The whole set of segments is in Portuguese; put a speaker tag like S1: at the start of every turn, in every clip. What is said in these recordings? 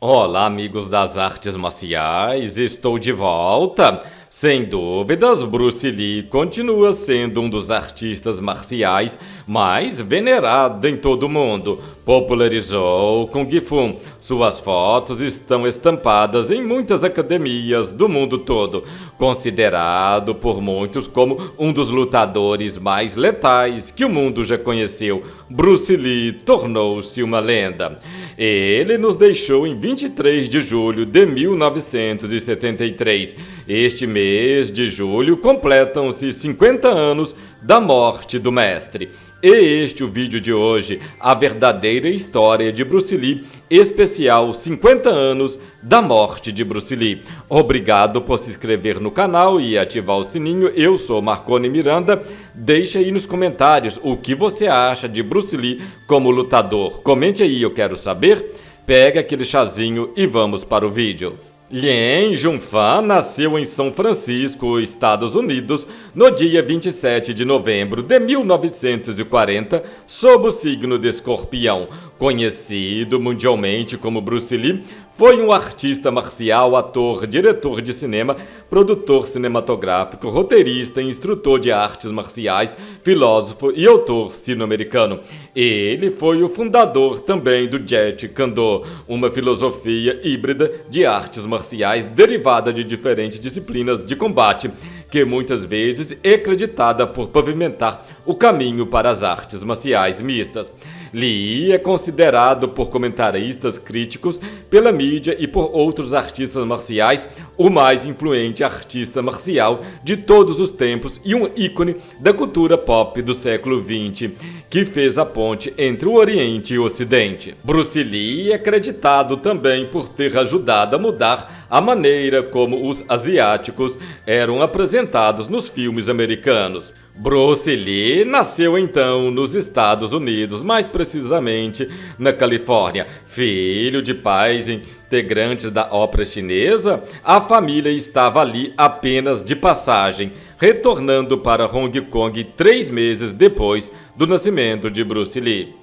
S1: Olá, amigos das artes marciais, estou de volta. Sem dúvidas, Bruce Lee continua sendo um dos artistas marciais mais venerados em todo o mundo. Popularizou Kung Fu. Suas fotos estão estampadas em muitas academias do mundo todo. Considerado por muitos como um dos lutadores mais letais que o mundo já conheceu, Bruce Lee tornou-se uma lenda. Ele nos deixou em 23 de julho de 1973. Este mês de julho completam-se 50 anos da morte do mestre. E este é o vídeo de hoje, a verdadeira história de Bruce Lee, especial 50 anos da morte de Bruce Lee. Obrigado por se inscrever no canal e ativar o sininho. Eu sou Marconi Miranda. Deixa aí nos comentários o que você acha de Bruce Lee como lutador. Comente aí, eu quero saber. Pega aquele chazinho e vamos para o vídeo. Lien Junfan nasceu em São Francisco, Estados Unidos, no dia 27 de novembro de 1940, sob o signo de Escorpião. Conhecido mundialmente como Bruce Lee, foi um artista marcial, ator, diretor de cinema, produtor cinematográfico, roteirista, instrutor de artes marciais, filósofo e autor sino-americano. Ele foi o fundador também do Jeet Kune Do, uma filosofia híbrida de artes marciais derivada de diferentes disciplinas de combate, que muitas vezes é acreditada por pavimentar o caminho para as artes marciais mistas. Lee é considerado por comentaristas críticos, pela mídia e por outros artistas marciais o mais influente artista marcial de todos os tempos e um ícone da cultura pop do século XX, que fez a ponte entre o Oriente e o Ocidente. Bruce Lee é acreditado também por ter ajudado a mudar a maneira como os asiáticos eram apresentados nos filmes americanos. Bruce Lee nasceu então nos Estados Unidos, mais precisamente na Califórnia. Filho de pais integrantes da ópera chinesa, a família estava ali apenas de passagem, retornando para Hong Kong 3 meses depois do nascimento de Bruce Lee.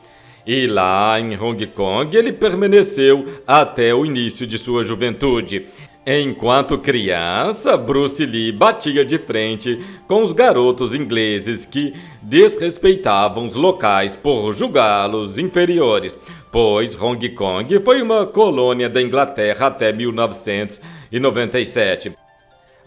S1: E lá em Hong Kong ele permaneceu até o início de sua juventude. Enquanto criança, Bruce Lee batia de frente com os garotos ingleses que desrespeitavam os locais por julgá-los inferiores, pois Hong Kong foi uma colônia da Inglaterra até 1997.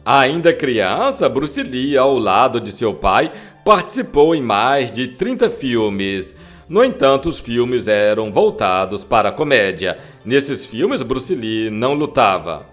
S1: Ainda criança, Bruce Lee, ao lado de seu pai, participou em mais de 30 filmes. No entanto, os filmes eram voltados para a comédia. Nesses filmes, Bruce Lee não lutava.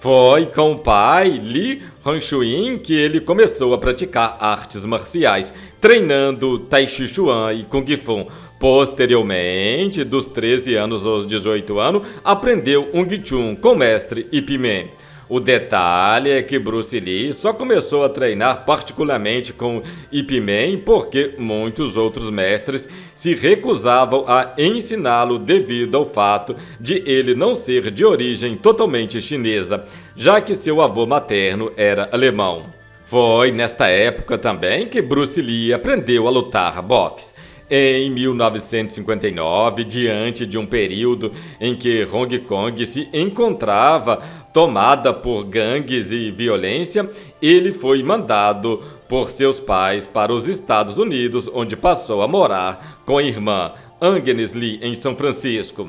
S1: Foi com o pai, Lee Han-Chuin, que ele começou a praticar artes marciais, treinando Tai Chi Chuan e Kung Fu. Posteriormente, dos 13 anos aos 18 anos, aprendeu Wing Chun com o mestre Ip Man. O detalhe é que Bruce Lee só começou a treinar particularmente com Ip Man porque muitos outros mestres se recusavam a ensiná-lo devido ao fato de ele não ser de origem totalmente chinesa, já que seu avô materno era alemão. Foi nesta época também que Bruce Lee aprendeu a lutar boxe. Em 1959, diante de um período em que Hong Kong se encontrava tomada por gangues e violência, ele foi mandado por seus pais para os Estados Unidos, onde passou a morar com a irmã Agnes Lee em São Francisco.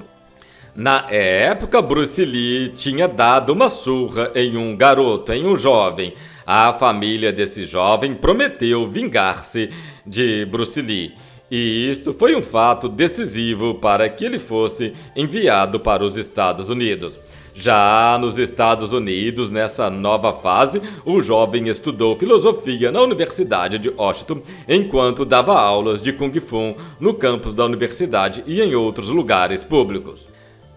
S1: Na época, Bruce Lee tinha dado uma surra em um garoto, em um jovem. A família desse jovem prometeu vingar-se de Bruce Lee. E isto foi um fato decisivo para que ele fosse enviado para os Estados Unidos. Já nos Estados Unidos, nessa nova fase, o jovem estudou filosofia na Universidade de Washington, enquanto dava aulas de Kung Fu no campus da universidade e em outros lugares públicos.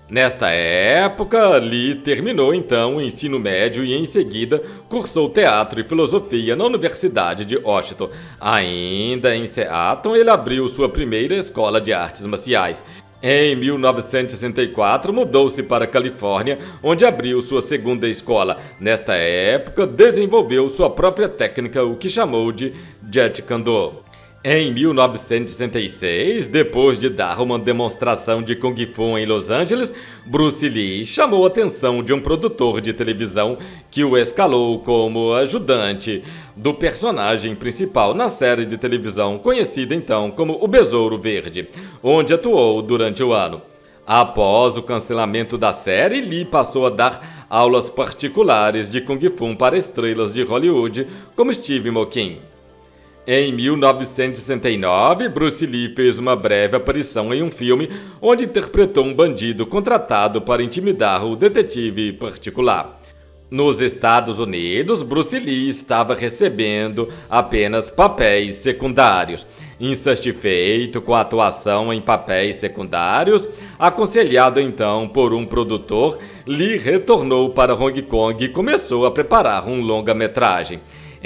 S1: Nesta época, Lee terminou então o ensino médio e em seguida cursou teatro e filosofia na Universidade de Washington. Ainda em Seattle, ele abriu sua primeira escola de artes marciais. Em 1964, mudou-se para a Califórnia, onde abriu sua segunda escola. Nesta época, desenvolveu sua própria técnica, o que chamou de Jeet Kune Do. Em 1966, depois de dar uma demonstração de Kung Fu em Los Angeles, Bruce Lee chamou a atenção de um produtor de televisão que o escalou como ajudante do personagem principal na série de televisão conhecida então como O Besouro Verde, onde atuou durante o ano. Após o cancelamento da série, Lee passou a dar aulas particulares de Kung Fu para estrelas de Hollywood como Steve McQueen. Em 1969, Bruce Lee fez uma breve aparição em um filme onde interpretou um bandido contratado para intimidar o detetive particular. Nos Estados Unidos, Bruce Lee estava recebendo apenas papéis secundários. Insatisfeito com a atuação em papéis secundários, aconselhado então por um produtor, Lee retornou para Hong Kong e começou a preparar um longa-metragem.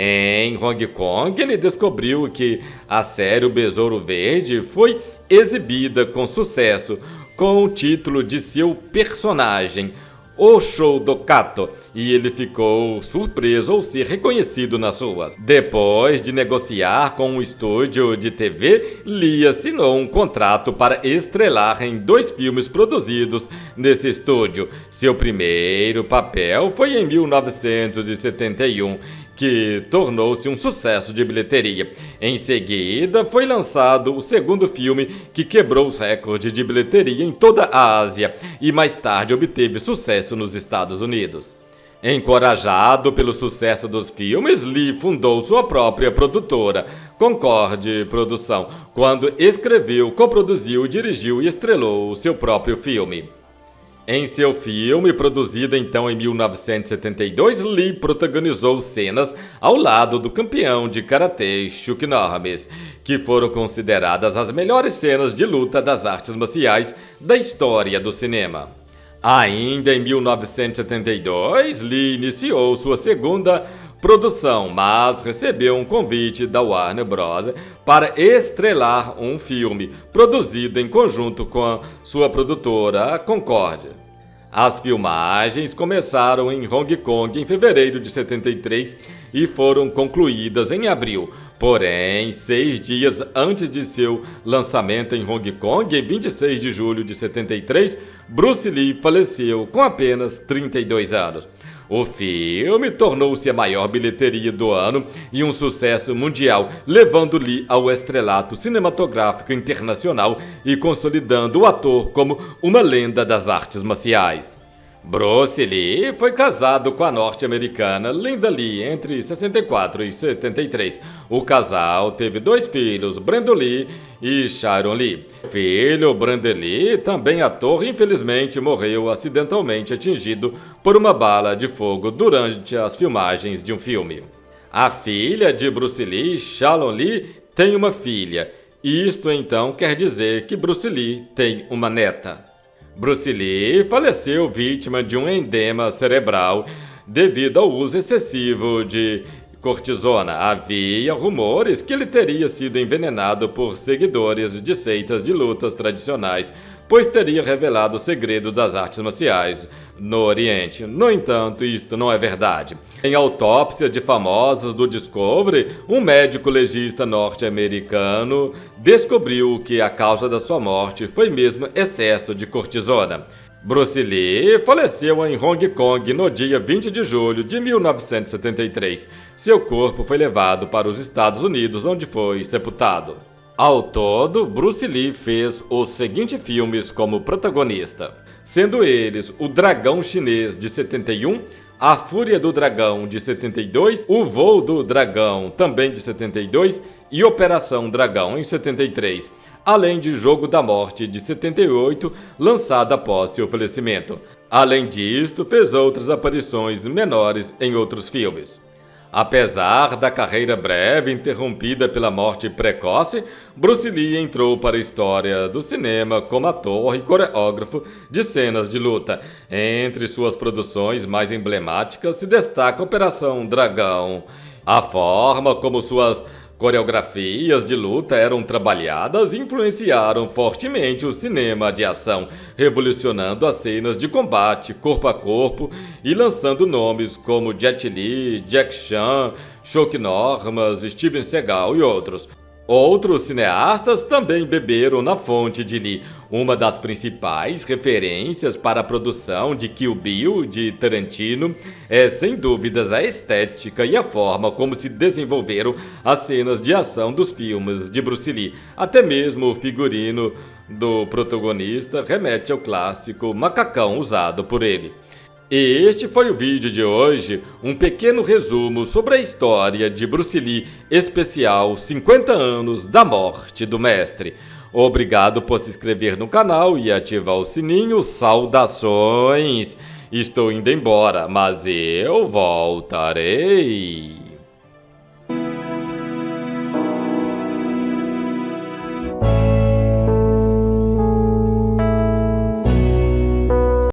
S1: Em Hong Kong, ele descobriu que a série O Besouro Verde foi exibida com sucesso, com o título de seu personagem, O Show do Kato, e ele ficou surpreso ao ser reconhecido nas ruas. Depois de negociar com um estúdio de TV, Lee assinou um contrato para estrelar em 2 filmes produzidos nesse estúdio. Seu primeiro papel foi em 1971, que tornou-se um sucesso de bilheteria. Em seguida, foi lançado o segundo filme que quebrou os recordes de bilheteria em toda a Ásia e mais tarde obteve sucesso nos Estados Unidos. Encorajado pelo sucesso dos filmes, Lee fundou sua própria produtora, Concorde Produção, quando escreveu, coproduziu, dirigiu e estrelou o seu próprio filme. Em seu filme, produzido então em 1972, Lee protagonizou cenas ao lado do campeão de karatê Chuck Norris, que foram consideradas as melhores cenas de luta das artes marciais da história do cinema. Ainda em 1972, Lee iniciou sua segunda produção, mas recebeu um convite da Warner Bros. Para estrelar um filme produzido em conjunto com a sua produtora, a Concorde. As filmagens começaram em Hong Kong em fevereiro de 73 e foram concluídas em abril. Porém, 6 dias antes de seu lançamento em Hong Kong, em 26 de julho de 73, Bruce Lee faleceu com apenas 32 anos. O filme tornou-se a maior bilheteria do ano e um sucesso mundial, levando Lee ao estrelato cinematográfico internacional e consolidando o ator como uma lenda das artes marciais. Bruce Lee foi casado com a norte-americana Linda Lee entre 64 e 73. O casal teve 2 filhos, Brandon Lee e Sharon Lee. O filho, Brandon Lee, também ator, infelizmente morreu acidentalmente atingido por uma bala de fogo durante as filmagens de um filme. A filha de Bruce Lee, Sharon Lee, tem uma filha. Isto então quer dizer que Bruce Lee tem uma neta. Bruce Lee faleceu vítima de um edema cerebral devido ao uso excessivo de cortisona. Havia rumores que ele teria sido envenenado por seguidores de seitas de lutas tradicionais, pois teria revelado o segredo das artes marciais no Oriente. No entanto, isto não é verdade. Em autópsias de famosos do Discovery, um médico legista norte-americano descobriu que a causa da sua morte foi mesmo excesso de cortisona. Bruce Lee faleceu em Hong Kong no dia 20 de julho de 1973. Seu corpo foi levado para os Estados Unidos, onde foi sepultado. Ao todo, Bruce Lee fez os seguintes filmes como protagonista, sendo eles O Dragão Chinês, de 71, A Fúria do Dragão, de 72, O Voo do Dragão, também de 72, e Operação Dragão, em 73, além de Jogo da Morte, de 78, lançada após seu falecimento. Além disto, fez outras aparições menores em outros filmes. Apesar da carreira breve interrompida pela morte precoce, Bruce Lee entrou para a história do cinema como ator e coreógrafo de cenas de luta. Entre suas produções mais emblemáticas se destaca Operação Dragão. A forma como suas coreografias de luta eram trabalhadas influenciaram fortemente o cinema de ação, revolucionando as cenas de combate corpo a corpo e lançando nomes como Jet Li, Jack Chan, Chuck Norris, Steven Seagal e outros. Outros cineastas também beberam na fonte de Lee. Uma das principais referências para a produção de Kill Bill de Tarantino é, sem dúvidas, a estética e a forma como se desenvolveram as cenas de ação dos filmes de Bruce Lee. Até mesmo o figurino do protagonista remete ao clássico macacão usado por ele. E este foi o vídeo de hoje, um pequeno resumo sobre a história de Bruce Lee, especial 50 anos da morte do mestre. Obrigado por se inscrever no canal e ativar o sininho. Saudações! Estou indo embora, mas eu voltarei.